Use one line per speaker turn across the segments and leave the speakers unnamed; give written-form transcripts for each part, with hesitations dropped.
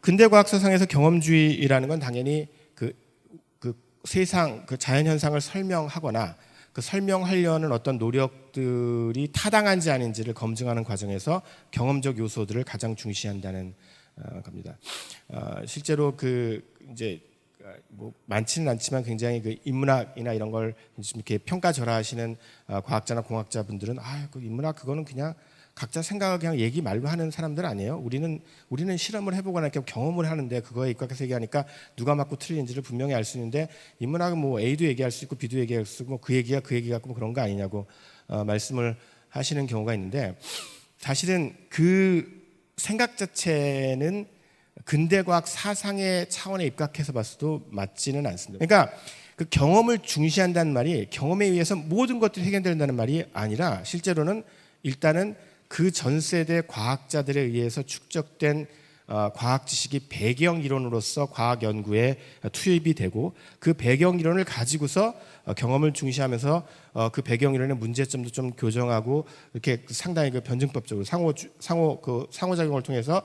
근대 과학 사상에서 경험주의라는 건 당연히 그 세상 그 자연 현상을 설명하거나 그 설명하려는 어떤 노력들이 타당한지 아닌지를 검증하는 과정에서 경험적 요소들을 가장 중시한다는 겁니다. 실제로 그 이제 뭐 많지는 않지만 굉장히 그 인문학이나 이런 걸 좀 이렇게 평가절하하시는 과학자나 공학자분들은 그 인문학 그거는 그냥 각자 생각을 그냥 얘기 말로 하는 사람들 아니에요. 우리는 실험을 해보거나 이렇게 경험을 하는데 그거에 입각해서 얘기하니까 누가 맞고 틀린지를 분명히 알 수 있는데 인문학은 뭐 A도 얘기할 수 있고 B도 얘기할 수 있고 그 얘기가 그 얘기 같고 뭐 그런 거 아니냐고 말씀을 하시는 경우가 있는데 사실은 그 생각 자체는 근대과학 사상의 차원에 입각해서 봤어도 맞지는 않습니다. 그러니까 그 경험을 중시한다는 말이 경험에 의해서 모든 것들이 해결된다는 말이 아니라 실제로는 일단은 그 전 세대 과학자들에 의해서 축적된 과학 지식이 배경 이론으로서 과학 연구에 투입이 되고 그 배경 이론을 가지고서 경험을 중시하면서 그 배경 이론의 문제점도 좀 교정하고 이렇게 상당히 그 변증법적으로 상호작용을 통해서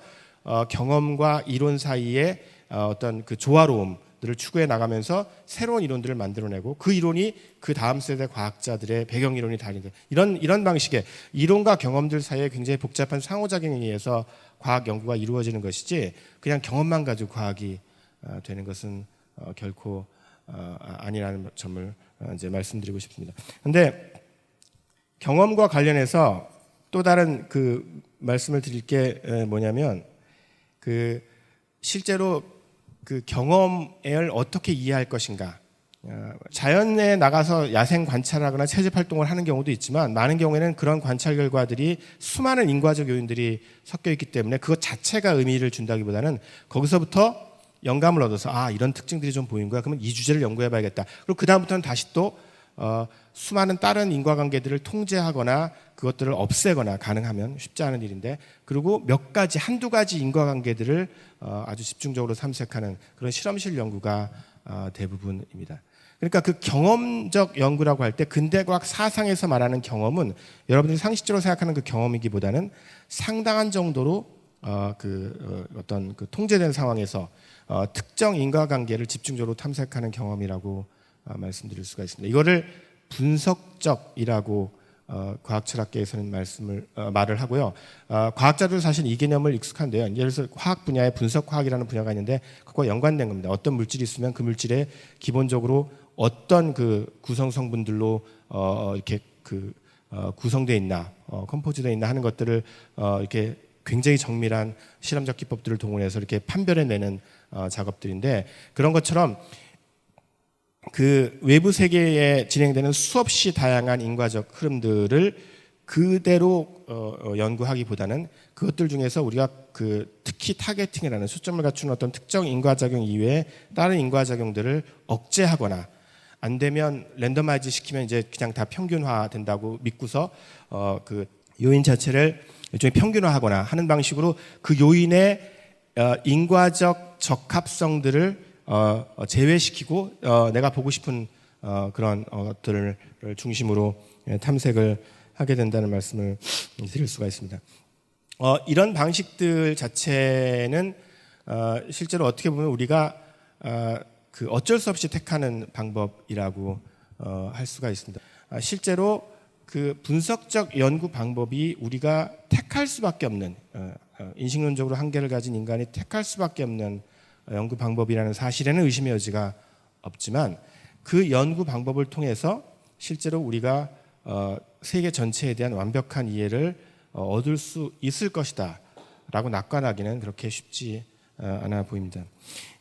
경험과 이론 사이에 어떤 그 조화로움들을 추구해 나가면서 새로운 이론들을 만들어내고 그 이론이 그 다음 세대 과학자들의 배경 이론이 다르다. 이런 방식의 이론과 경험들 사이에 굉장히 복잡한 상호작용에 의해서 과학 연구가 이루어지는 것이지 그냥 경험만 가지고 과학이 되는 것은 결코 아니라는 점을 이제 말씀드리고 싶습니다. 그런데 경험과 관련해서 또 다른 그 말씀을 드릴 게 뭐냐면 그 실제로 그 경험을 어떻게 이해할 것인가. 자연에 나가서 야생 관찰하거나 채집 활동을 하는 경우도 있지만 많은 경우에는 그런 관찰 결과들이 수많은 인과적 요인들이 섞여 있기 때문에 그것 자체가 의미를 준다기보다는 거기서부터 영감을 얻어서 이런 특징들이 좀 보이는 거야. 그러면 이 주제를 연구해 봐야겠다. 그리고 그 다음부터는 다시 또 수많은 다른 인과관계들을 통제하거나 그것들을 없애거나 가능하면 쉽지 않은 일인데 그리고 몇 가지 한두 가지 인과관계들을 아주 집중적으로 탐색하는 그런 실험실 연구가 대부분입니다. 그러니까 그 경험적 연구라고 할 때 근대과학 사상에서 말하는 경험은 여러분들이 상식적으로 생각하는 그 경험이기보다는 상당한 정도로 어떤 그 통제된 상황에서 특정 인과관계를 집중적으로 탐색하는 경험이라고 말씀드릴 수가 있습니다. 이거를 분석적이라고 과학철학계에서는 말을 하고요. 과학자들도 사실 이 개념을 익숙한데요. 예를 들어서 화학 분야에 분석화학이라는 분야가 있는데 그것과 연관된 겁니다. 어떤 물질이 있으면 그 물질에 기본적으로 어떤 그 구성 성분들로 이렇게 구성되어 있나, 컴포즈되어 있나 하는 것들을 이렇게 굉장히 정밀한 실험적 기법들을 동원해서 이렇게 판별해내는 작업들인데 그런 것처럼 그 외부 세계에 진행되는 수없이 다양한 인과적 흐름들을 그대로 연구하기보다는 그것들 중에서 우리가 그 특히 타겟팅이라는 초점을 갖춘 어떤 특정 인과작용 이외에 다른 인과작용들을 억제하거나 안 되면 랜더마이즈 시키면 이제 그냥 다 평균화 된다고 믿고서 그 요인 자체를 일종의 평균화하거나 하는 방식으로 그 요인의 인과적 적합성들을 제외시키고 내가 보고 싶은 그런 것들을 중심으로 탐색을 하게 된다는 말씀을 드릴 수가 있습니다. 이런 방식들 자체는 실제로 어떻게 보면 우리가 그 어쩔 수 없이 택하는 방법이라고 할 수가 있습니다. 실제로 그 분석적 연구 방법이 우리가 택할 수밖에 없는 인식론적으로 한계를 가진 인간이 택할 수밖에 없는 연구 방법이라는 사실에는 의심의 여지가 없지만 그 연구 방법을 통해서 실제로 우리가 세계 전체에 대한 완벽한 이해를 얻을 수 있을 것이다 라고 낙관하기는 그렇게 쉽지 않아 보입니다.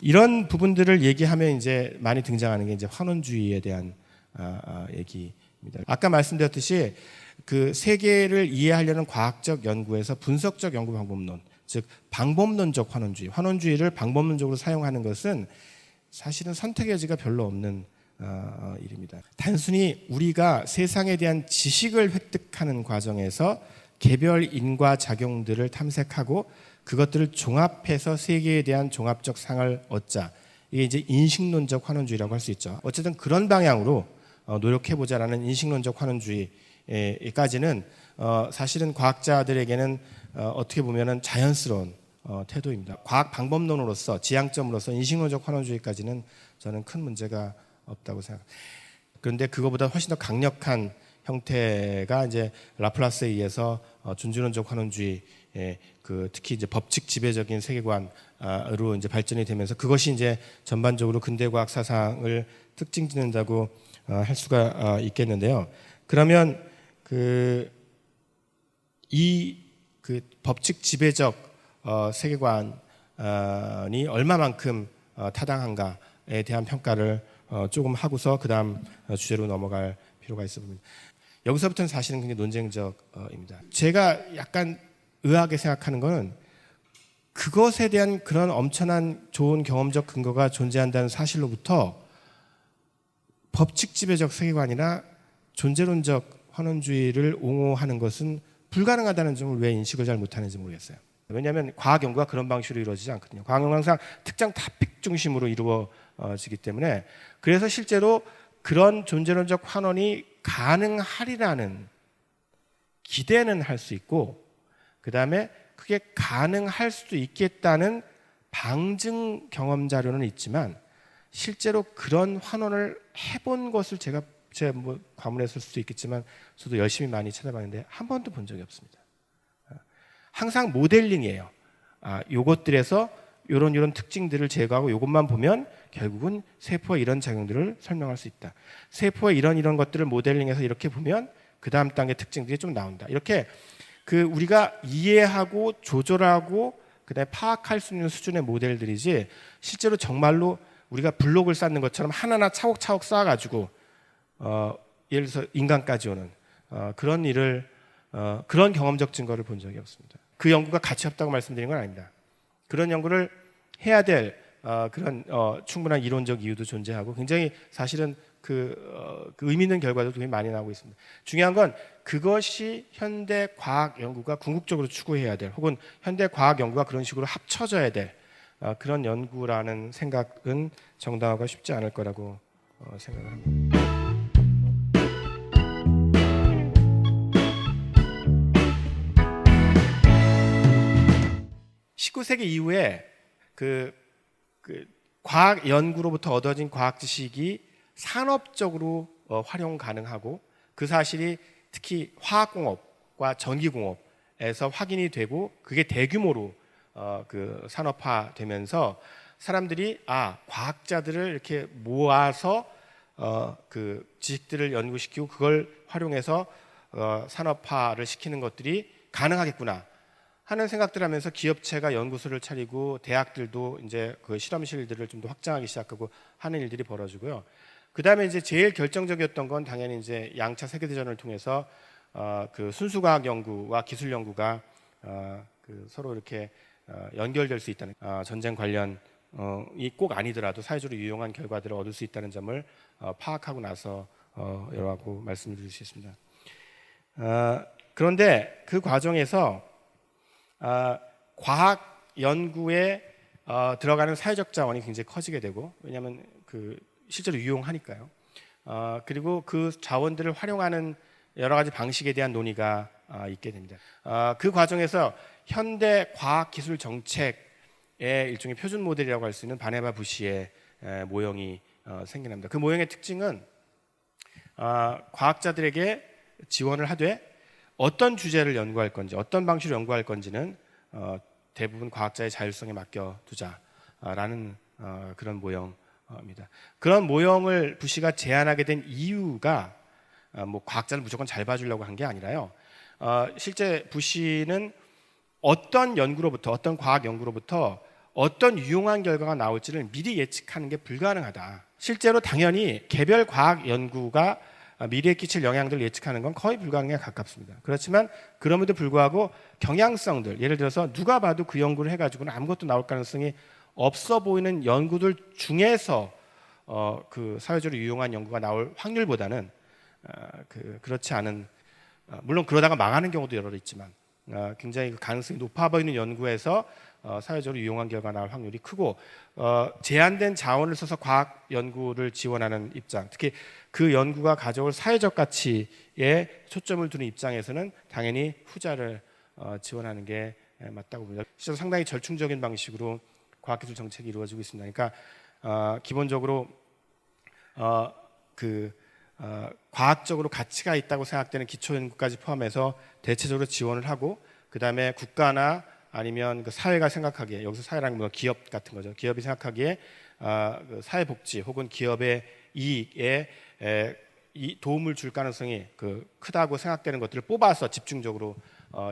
이런 부분들을 얘기하면 이제 많이 등장하는 게 이제 환원주의에 대한 얘기입니다. 아까 말씀드렸듯이 그 세계를 이해하려는 과학적 연구에서 분석적 연구 방법론, 즉 방법론적 환원주의, 환원주의를 방법론적으로 사용하는 것은 사실은 선택의 여지가 별로 없는 일입니다. 단순히 우리가 세상에 대한 지식을 획득하는 과정에서 개별 인과작용들을 탐색하고 그것들을 종합해서 세계에 대한 종합적 상을 얻자. 이게 이제 인식론적 환원주의라고 할 수 있죠. 어쨌든 그런 방향으로 노력해보자라는 인식론적 환원주의까지는 사실은 과학자들에게는 어떻게 보면은 자연스러운 태도입니다. 과학 방법론으로서 지향점으로서 인식론적 환원주의까지는 저는 큰 문제가 없다고 생각합니다. 그런데 그거보다 훨씬 더 강력한 형태가 이제 라플라스에 의해서 준주론적 환원주의, 특히 이제 법칙 지배적인 세계관으로 이제 발전이 되면서 그것이 이제 전반적으로 근대 과학 사상을 특징짓는다고 할 수가 있겠는데요. 그러면 이 법칙 지배적 세계관이 얼마만큼 타당한가에 대한 평가를 조금 하고서 그 다음 주제로 넘어갈 필요가 있어 봅니다. 여기서부터는 사실은 굉장히 논쟁적입니다. 제가 약간 의아하게 생각하는 것은 그것에 대한 그런 엄청난 좋은 경험적 근거가 존재한다는 사실로부터 법칙 지배적 세계관이나 존재론적 환원주의를 옹호하는 것은 불가능하다는 점을 왜 인식을 잘 못하는지 모르겠어요. 왜냐하면 과학 연구가 그런 방식으로 이루어지지 않거든요. 과학 연구는 항상 특정 토픽 중심으로 이루어지기 때문에 그래서 실제로 그런 존재론적 환원이 가능하리라는 기대는 할 수 있고 그 다음에 그게 가능할 수도 있겠다는 방증 경험 자료는 있지만 실제로 그런 환원을 해본 것을 제가 뭐 과문했을 수도 있겠지만 저도 열심히 많이 찾아봤는데 한 번도 본 적이 없습니다. 항상 모델링이에요. 요것들에서 이런 특징들을 제거하고 이것만 보면 결국은 세포의 이런 작용들을 설명할 수 있다. 세포의 이런 것들을 모델링해서 이렇게 보면 그 다음 단계 특징들이 좀 나온다. 이렇게 우리가 이해하고 조절하고 그다음에 파악할 수 있는 수준의 모델들이지 실제로 정말로 우리가 블록을 쌓는 것처럼 하나하나 차곡차곡 쌓아가지고 예를 들어서 인간까지 오는 그런 일을 그런 경험적 증거를 본 적이 없습니다. 그 연구가 가치 없다고 말씀드린 건 아닙니다. 그런 연구를 해야 될 그런 충분한 이론적 이유도 존재하고 굉장히 사실은 그 의미 있는 결과도 굉장히 많이 나오고 있습니다. 중요한 건 그것이 현대 과학 연구가 궁극적으로 추구해야 될 혹은 현대 과학 연구가 그런 식으로 합쳐져야 될 그런 연구라는 생각은 정당화가 쉽지 않을 거라고 생각을 합니다. 19세기 이후에 과학 연구로부터 얻어진 과학 지식이 산업적으로 활용 가능하고 그 사실이 특히 화학공업과 전기공업에서 확인이 되고 그게 대규모로 산업화되면서 사람들이 과학자들을 이렇게 모아서 그 지식들을 연구시키고 그걸 활용해서 산업화를 시키는 것들이 가능하겠구나 하는 생각들을 하면서 기업체가 연구소를 차리고 대학들도 이제 그 실험실들을 좀 더 확장하기 시작하고 하는 일들이 벌어지고요. 그 다음에 이제 제일 결정적이었던 건 당연히 이제 양차 세계대전을 통해서 그 순수과학 연구와 기술 연구가 서로 이렇게 연결될 수 있다는 전쟁 관련 이 꼭 아니더라도 사회적으로 유용한 결과들을 얻을 수 있다는 점을 파악하고 나서 라고 말씀을 드릴 수 있습니다. 그런데 그 과정에서 과학 연구에 들어가는 사회적 자원이 굉장히 커지게 되고 왜냐하면 실제로 유용하니까요. 그리고 그 자원들을 활용하는 여러 가지 방식에 대한 논의가 있게 됩니다. 그 과정에서 현대 과학 기술 정책의 일종의 표준 모델이라고 할 수 있는 바네바 부시의 모형이 생겨납니다. 그 모형의 특징은 과학자들에게 지원을 하되 어떤 주제를 연구할 건지 어떤 방식으로 연구할 건지는 대부분 과학자의 자율성에 맡겨두자라는 그런 모형입니다. 그런 모형을 부시가 제안하게 된 이유가 뭐 과학자를 무조건 잘 봐주려고 한 게 아니라요. 실제 부시는 어떤 연구로부터 어떤 과학 연구로부터 어떤 유용한 결과가 나올지를 미리 예측하는 게 불가능하다. 실제로 당연히 개별 과학 연구가 미래에 끼칠 영향들을 예측하는 건 거의 불가능에 가깝습니다. 그렇지만 그럼에도 불구하고 경향성들, 예를 들어서 누가 봐도 그 연구를 해가지고는 아무것도 나올 가능성이 없어 보이는 연구들 중에서 그 사회적으로 유용한 연구가 나올 확률보다는 그렇지 않은 물론 그러다가 망하는 경우도 여러 있지만 굉장히 그 가능성이 높아 보이는 연구에서 사회적으로 유용한 결과가 나올 확률이 크고 제한된 자원을 써서 과학 연구를 지원하는 입장, 특히 그 연구가 가져올 사회적 가치에 초점을 두는 입장에서는 당연히 후자를 지원하는 게 맞다고 봅니다. 실제로 상당히 절충적인 방식으로 과학기술 정책이 이루어지고 있습니다. 그러니까 기본적으로 과학적으로 가치가 있다고 생각되는 기초연구까지 포함해서 대체적으로 지원을 하고, 그 다음에 국가나 아니면 그 사회가 생각하기에, 여기서 사회라는 건 기업 같은 거죠. 기업이 생각하기에 그 사회복지 혹은 기업의 이익에 도움을 줄 가능성이 크다고 생각되는 것들을 뽑아서 집중적으로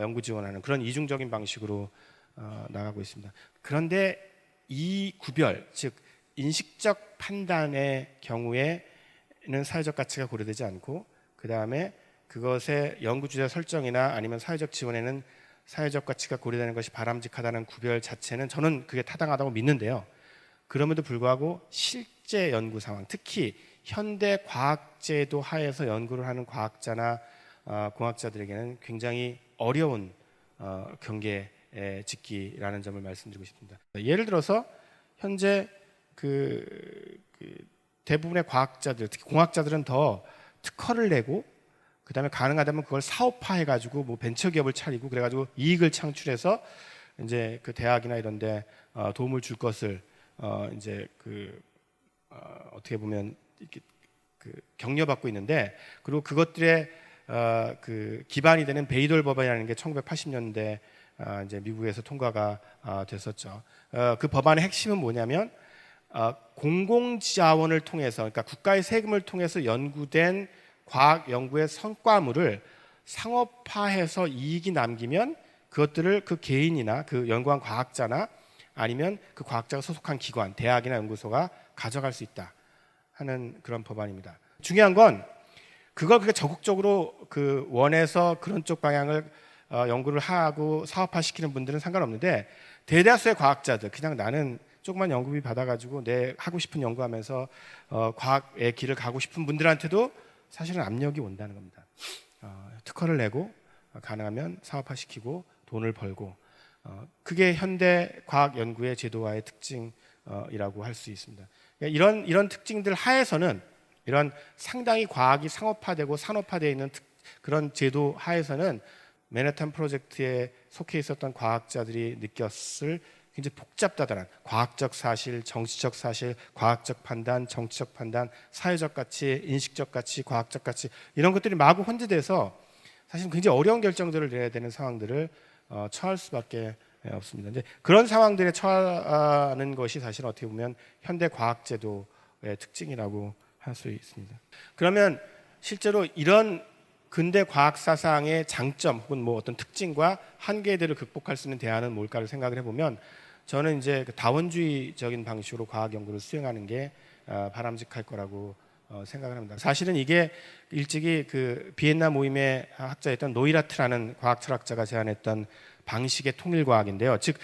연구 지원하는 그런 이중적인 방식으로 나가고 있습니다. 그런데 이 구별, 즉 인식적 판단의 경우에는 사회적 가치가 고려되지 않고, 그 다음에 그것의 연구 주제 설정이나 아니면 사회적 지원에는 사회적 가치가 고려되는 것이 바람직하다는 구별 자체는 저는 그게 타당하다고 믿는데요. 그럼에도 불구하고 실제 연구 상황, 특히 현대 과학제도 하에서 연구를 하는 과학자나 공학자들에게는 굉장히 어려운 경계에 짓기라는 점을 말씀드리고 싶습니다. 예를 들어서 현재 대부분의 과학자들, 특히 공학자들은 더 특허를 내고, 그 다음에 가능하다면 그걸 사업화해가지고 뭐 벤처기업을 차리고 그래가지고 이익을 창출해서 이제 그 대학이나 이런데 도움을 줄 것을 이제 어떻게 보면 이렇게 격려받고 있는데, 그리고 그것들의 기반이 되는 베이돌 법안이라는 게 1980년대 이제 미국에서 통과가 됐었죠. 그 법안의 핵심은 뭐냐면 공공자원을 통해서, 그러니까 국가의 세금을 통해서 연구된 과학 연구의 성과물을 상업화해서 이익이 남기면 그것들을 그 개인이나 그 연구한 과학자나 아니면 그 과학자가 소속한 기관, 대학이나 연구소가 가져갈 수 있다 하는 그런 법안입니다. 중요한 건 그걸 그렇게 적극적으로 원해서 그런 쪽 방향을 연구를 하고 사업화시키는 분들은 상관없는데, 대다수의 과학자들, 그냥 나는 조그만 연구비 받아가지고 내 하고 싶은 연구하면서 과학의 길을 가고 싶은 분들한테도 사실은 압력이 온다는 겁니다. 특허를 내고 가능하면 사업화시키고 돈을 벌고, 그게 현대 과학 연구의 제도화의 특징이라고 할 수 있습니다. 이런 특징들 하에서는, 이런 상당히 과학이 상업화되고 산업화되어 있는 그런 제도 하에서는 맨해튼 프로젝트에 속해 있었던 과학자들이 느꼈을 굉장히 복잡다단한 과학적 사실, 정치적 사실, 과학적 판단, 정치적 판단, 사회적 가치, 인식적 가치, 과학적 가치, 이런 것들이 마구 혼재돼서 사실 굉장히 어려운 결정들을 내야 되는 상황들을 처할 수밖에 없습니다. 이제 그런 상황들에 처하는 것이 사실 어떻게 보면 현대 과학 제도의 특징이라고 할 수 있습니다. 그러면 실제로 이런 근대 과학 사상의 장점 혹은 뭐 어떤 특징과 한계들을 극복할 수 있는 대안은 뭘까를 생각을 해보면, 저는 이제 다원주의적인 방식으로 과학 연구를 수행하는 게 바람직할 거라고 생각을 합니다. 사실은 이게 일찍이 비엔나 모임의 학자였던 노이라트라는 과학 철학자가 제안했던 방식의 통일 과학인데요. 즉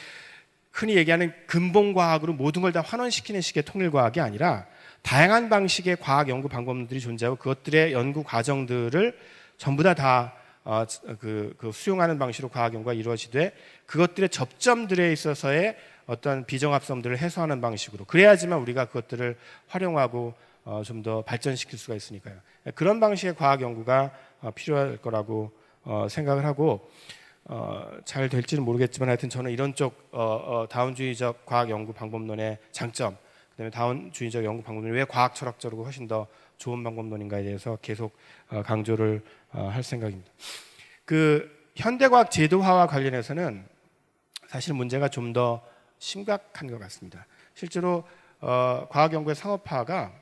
흔히 얘기하는 근본 과학으로 모든 걸 다 환원시키는 식의 통일 과학이 아니라 다양한 방식의 과학 연구 방법들이 존재하고 그것들의 연구 과정들을 전부 다 수용하는 방식으로 과학 연구가 이루어지되, 그것들의 접점들에 있어서의 어떤 비정합성들을 해소하는 방식으로, 그래야지만 우리가 그것들을 활용하고 좀 더 발전시킬 수가 있으니까요. 그런 방식의 과학 연구가 필요할 거라고 생각을 하고, 잘 될지는 모르겠지만 하여튼 저는 이런 쪽 다원주의적 과학 연구 방법론의 장점, 그다음에 다원주의적 연구 방법론이 왜 과학 철학적으로 훨씬 더 좋은 방법론인가에 대해서 계속 강조를 할 생각입니다. 현대과학 제도화와 관련해서는 사실 문제가 좀 더 심각한 것 같습니다. 실제로 과학 연구의 상업화가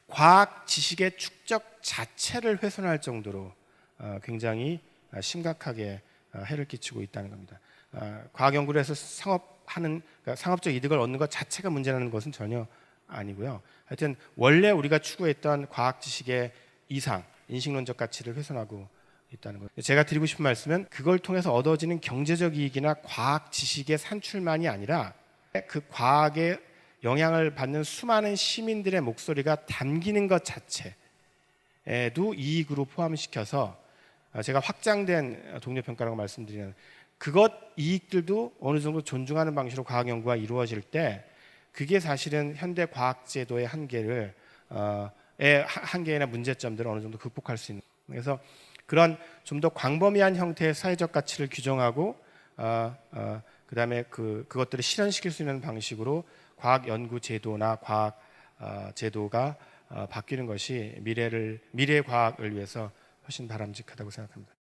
과학 지식의 축적 자체를 훼손할 정도로 굉장히 심각하게 해를 끼치고 있다는 겁니다. 과학 연구를 해서 그러니까 상업적 이득을 얻는 것 자체가 문제라는 것은 전혀 아니고요. 하여튼 원래 우리가 추구했던 과학 지식의 이상, 인식론적 가치를 훼손하고 있다는 거예요. 제가 드리고 싶은 말씀은 그걸 통해서 얻어지는 경제적 이익이나 과학 지식의 산출만이 아니라 그 과학의 영향을 받는 수많은 시민들의 목소리가 담기는 것 자체에도 이익으로 포함시켜서, 제가 확장된 동료평가라고 말씀드리는 그것 이익들도 어느 정도 존중하는 방식으로 과학 연구가 이루어질 때, 그게 사실은 현대 과학 제도의 한계나 문제점들을 어느 정도 극복할 수 있는, 그래서 그런 좀 더 광범위한 형태의 사회적 가치를 규정하고 그다음에 그것들을 실현시킬 수 있는 방식으로 과학 연구 제도나 과학 제도가 바뀌는 것이 미래의 과학을 위해서 훨씬 바람직하다고 생각합니다.